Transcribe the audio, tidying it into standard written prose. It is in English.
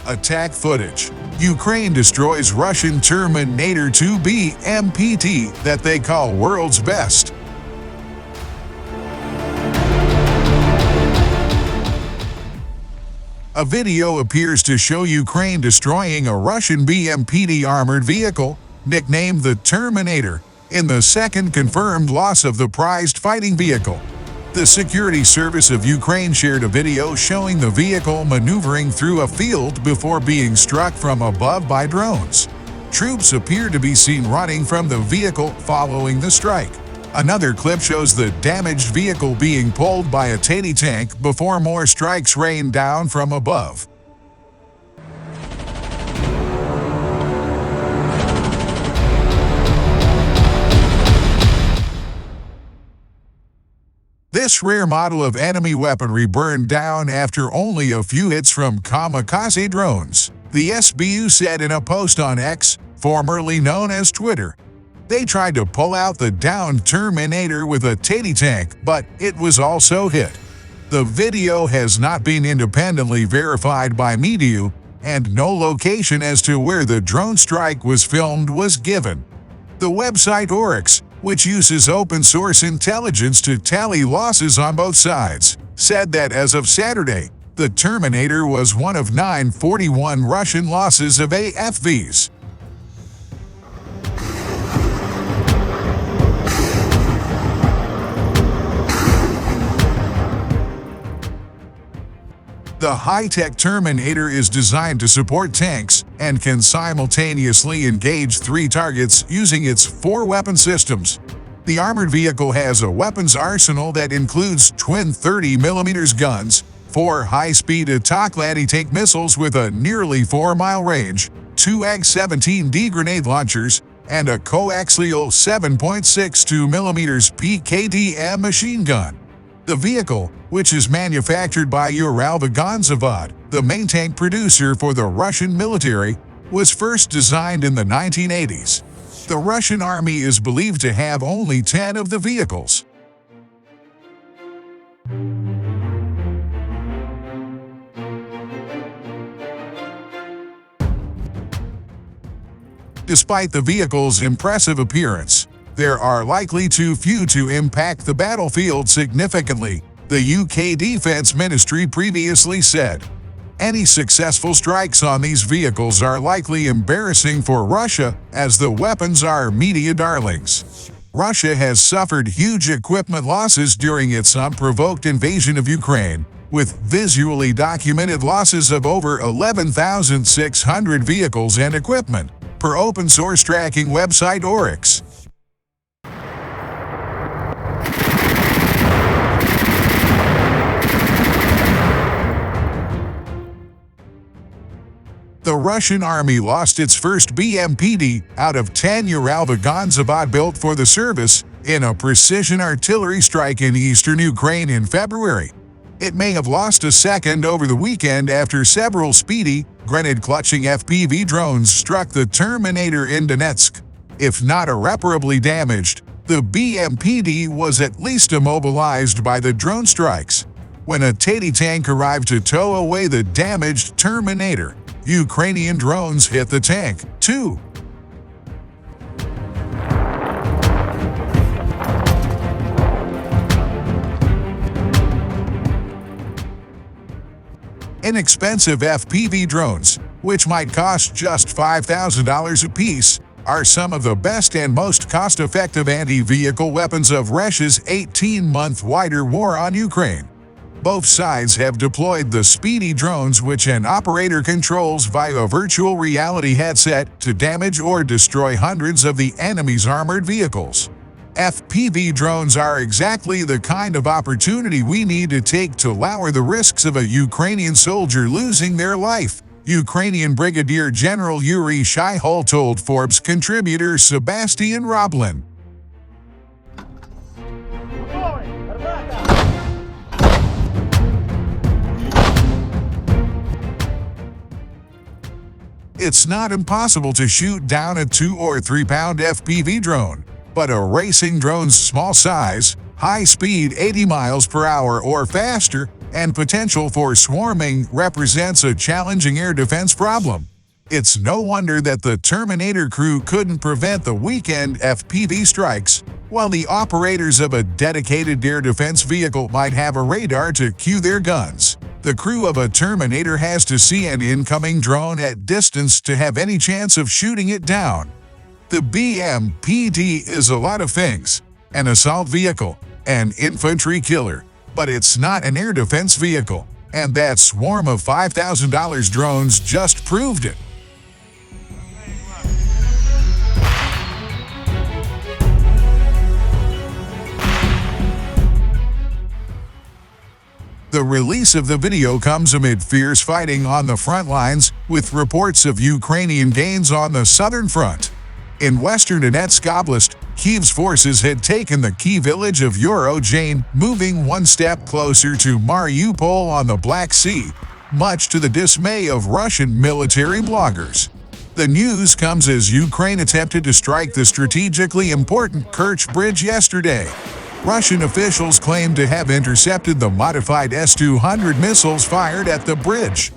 Attack footage. Ukraine destroys Russian Terminator-2 BMP-T that they call world's best. A video appears to show Ukraine destroying a Russian BMP-T armored vehicle, nicknamed the Terminator, in the second confirmed loss of the prized fighting vehicle. The Security Service of Ukraine shared a video showing the vehicle maneuvering through a field before being struck from above by drones. Troops appear to be seen running from the vehicle following the strike. Another clip shows the damaged vehicle being pulled by a tank before more strikes rain down from above. This rare model of enemy weaponry burned down after only a few hits from kamikaze drones, the SBU said in a post on X, formerly known as Twitter. They tried to pull out the downed Terminator with a tank, but it was also hit. The video has not been independently verified by media, and no location as to where the drone strike was filmed was given. The website Oryx, which uses open-source intelligence to tally losses on both sides, said that as of Saturday, the Terminator was one of 941 Russian losses of AFVs. The high-tech Terminator is designed to support tanks and can simultaneously engage 3 targets using its 4 weapon systems. The armored vehicle has a weapons arsenal that includes twin 30mm guns, 4 high-speed anti-tank missiles with a nearly 4-mile range, 2 AG-17D grenade launchers, and a coaxial 7.62mm PKDM machine gun. The vehicle, which is manufactured by Uralvagonzavod, the main tank producer for the Russian military, was first designed in the 1980s. The Russian army is believed to have only 10 of the vehicles. Despite the vehicle's impressive appearance, there are likely too few to impact the battlefield significantly, the UK Defence Ministry previously said. Any successful strikes on these vehicles are likely embarrassing for Russia, as the weapons are media darlings. Russia has suffered huge equipment losses during its unprovoked invasion of Ukraine, with visually documented losses of over 11,600 vehicles and equipment, per open-source tracking website Oryx. The Russian army lost its first BMPT out of 10 Uralvagonzavod built for the service in a precision artillery strike in eastern Ukraine in February. It may have lost a second over the weekend after several speedy, grenade-clutching FPV drones struck the Terminator in Donetsk. If not irreparably damaged, the BMPT was at least immobilized by the drone strikes. When a tank arrived to tow away the damaged Terminator, Ukrainian drones hit the tank, too. Inexpensive FPV drones, which might cost just $5,000 apiece, are some of the best and most cost-effective anti-vehicle weapons of Russia's 18-month wider war on Ukraine. Both sides have deployed the speedy drones which an operator controls via a virtual reality headset to damage or destroy hundreds of the enemy's armored vehicles. FPV drones are exactly the kind of opportunity we need to take to lower the risks of a Ukrainian soldier losing their life, Ukrainian Brigadier General Yuri Shihol told Forbes contributor Sebastian Roblin. It's not impossible to shoot down a 2 or 3 pound FPV drone, but a racing drone's small size, high speed 80 miles per hour or faster, and potential for swarming represents a challenging air defense problem. It's no wonder that the Terminator crew couldn't prevent the weekend FPV strikes, while the operators of a dedicated air defense vehicle might have a radar to cue their guns. The crew of a Terminator has to see an incoming drone at distance to have any chance of shooting it down. The BMPT is a lot of things: an assault vehicle, an infantry killer, but it's not an air defense vehicle, and that swarm of $5,000 drones just proved it. The release of the video comes amid fierce fighting on the front lines, with reports of Ukrainian gains on the southern front. In western Donetsk Oblast, Kyiv's forces had taken the key village of Eurojane, moving one step closer to Mariupol on the Black Sea, much to the dismay of Russian military bloggers. The news comes as Ukraine attempted to strike the strategically important Kerch Bridge yesterday. Russian officials claimed to have intercepted the modified S-200 missiles fired at the bridge.